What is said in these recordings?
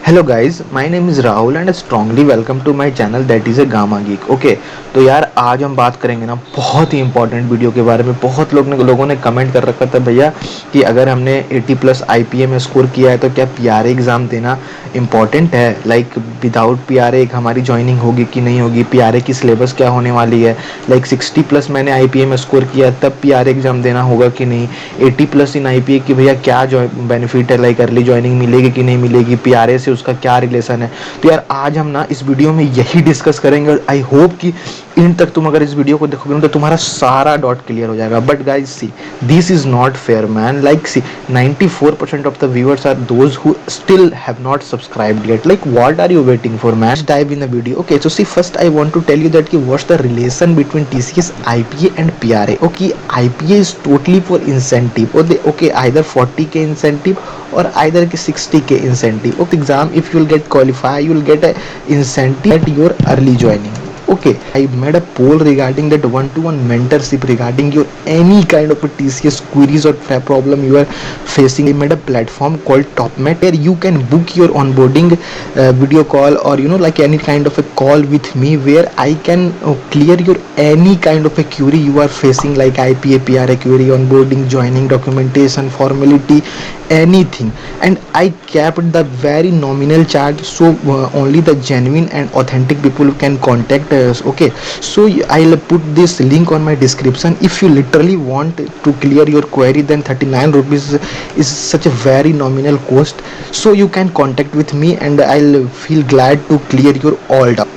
Hello guys, my name is Rahul and strongly welcome to my channel that is a Gamma Geek. Okay, तो यार आज हम बात करेंगे ना बहुत ही इंपॉर्टेंट वीडियो के बारे में। बहुत लोगों ने कमेंट कर रखा था भैया कि अगर हमने 80 प्लस आईपीए में स्कोर किया है तो क्या पीआरए एग्ज़ाम देना इम्पॉर्टेंट है। लाइक विदाउट पीआरए हमारी ज्वाइनिंग होगी कि नहीं होगी, पीआरए की सिलेबस क्या होने वाली है। लाइक 60 प्लस मैंने आईपीए में स्कोर किया तब पीआरए एग्ज़ाम देना होगा कि नहीं। 80 प्लस इन आईपीए की भैया क्या बेनिफिट है, लाइक अर्ली ज्वाइनिंग मिलेगी कि नहीं मिलेगी, पीआरए से उसका क्या रिलेशन है। तो यार आज हम ना इस वीडियो में यही डिस्कस करेंगे और आई होप कि इन तक तुम अगर इस वीडियो को देखोगे तो तुम्हारा सारा डॉट क्लियर हो जाएगा। But guys see, this is not fair man. Like see, 94% of the viewers are those who still have not subscribed yet. Like what are you waiting for man? Let's dive in the video. Okay, so see, first I want to tell you that ki what's the relation between TCS, IPA and PRA. Okay, IPA is totally for incentive. Okay, either 40k incentive or either 60k incentive. Okay, exam if you will get qualify, you will get a incentive at your early joining. Okay, I made a poll regarding that one-to-one mentorship regarding your any kind of a TCS queries or problem you are facing. I made a platform called TopMate where you can book your onboarding video call, or like any kind of a call with me where I can clear your any kind of a query you are facing, like IPA, PRA query, onboarding, joining, documentation, formality, anything. And I kept the very nominal charge, so only the genuine and authentic people can contact us. Okay, so I'll put this link on my description. If you literally want to clear your query, then 39 rupees is such a very nominal cost, so you can contact with me and I'll feel glad to clear your all doubt.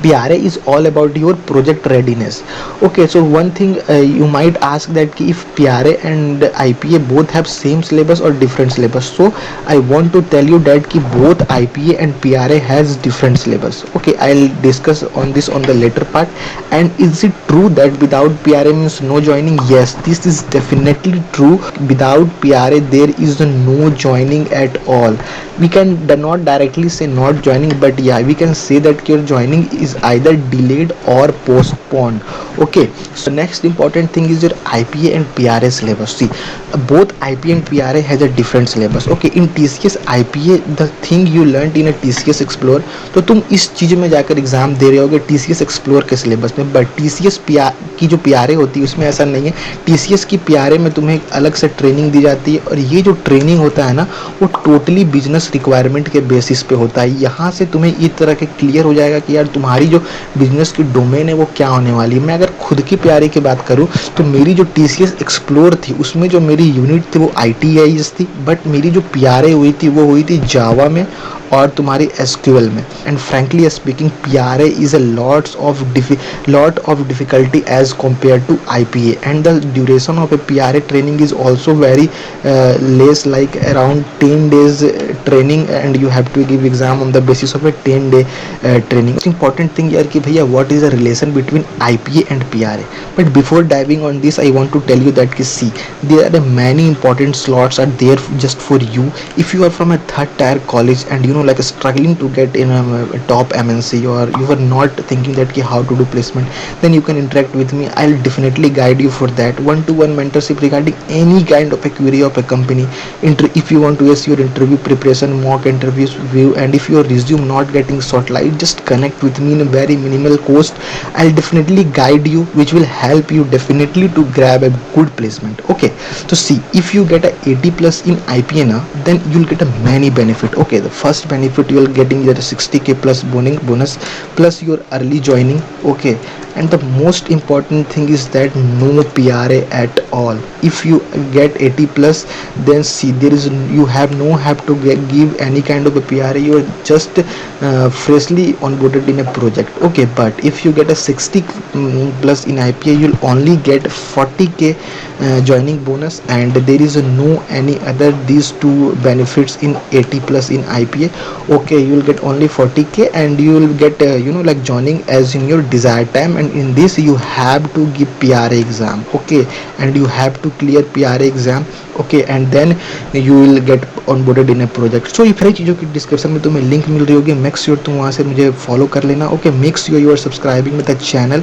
PRA is all about your project readiness. Okay, so one thing you might ask that ki if PRA and IPA both have same syllabus or different syllabus. So I want to tell you that ki both IPA and PRA has different syllabus. Okay, I'll discuss on this on the later part. And is it true that without PRA means no joining? Yes, this is definitely true. Without PRA there is no joining at all. We can not directly say not joining, but yeah, we can say that your joining is either delayed or postponed. Okay, so next important thing is your IPA and PRA syllabus. See, both IPA and PRA has a different syllabus. Okay, in TCS IPA the thing you learned in a TCS Explore, तो तुम इस चीज में जाकर exam दे रहे होगे TCS Explore के syllabus में। बट TCS की जो PRA होती है उसमें ऐसा नहीं है। TCS की PRA में तुम्हें अलग से ट्रेनिंग दी जाती है, और ये जो ट्रेनिंग होता है ना वो टोटली बिजनेस रिक्वायरमेंट के बेसिस पे होता है। यहाँ से तुम्हें इस तरह के क्लियर हो जाएगा कि यार तुम्हारी जो बिजनेस की डोमेन है वो क्या होने वाली है। मैं अगर खुद की प्यारे की बात करूँ तो मेरी जो TCS एक्सप्लोर थी उसमें जो मेरी यूनिट थी वो ITIS थी, बट मेरी जो PRA हुई थी वो हुई थी जावा में और तुम्हारी SQL में। And frankly speaking PRA is a lot of difficulty as compared to IPA, and the duration of a PRA training is also very less, like around 10 days training, and you have to give exam on the basis of a 10-day training. Most important thing here कि भैया what is the relation between IPA and PRA. But before diving on this I want to tell you that कि see, there are many important slots are there just for you. If you are from a third tier college and like struggling to get in a top MNC, or you are not thinking that कि how to do placement, then you can interact with me. I'll definitely guide you for that. One-to-one mentorship regarding any kind of a query of a company. If you want to use your interview preparation, mock interviews view, and if your resume not getting shortlisted, just connect with me in a very minimal cost. I'll definitely guide you, which will help you definitely to grab a good placement. Okay, so see, if you get a 80 plus in IPA now, then you'll get a many benefit. Okay, the first benefit you will getting that 60k plus bonus plus your early joining. Okay, and the most important thing is that no PRA at all. If you get 80 plus, then see, there is you have to give any kind of a PRA. You are just freshly onboarded in a project. Okay, but if you get a 60 plus in IPA, you'll only get 40k joining bonus, and there is no any other these two benefits in 80 plus in IPA. Okay, you will get only 40k, and you will get like joining as in your desired time, and in this you have to give PRA exam. Okay, and you have to clear PRA exam. Okay, and then you will get onboarded in a project. So ये सारी चीज़ों की description में तुम्हें link मिल रही होगी, make sure तुम वहाँ से मुझे फॉलो कर लेना. Okay, make sure you are subscribing with the channel.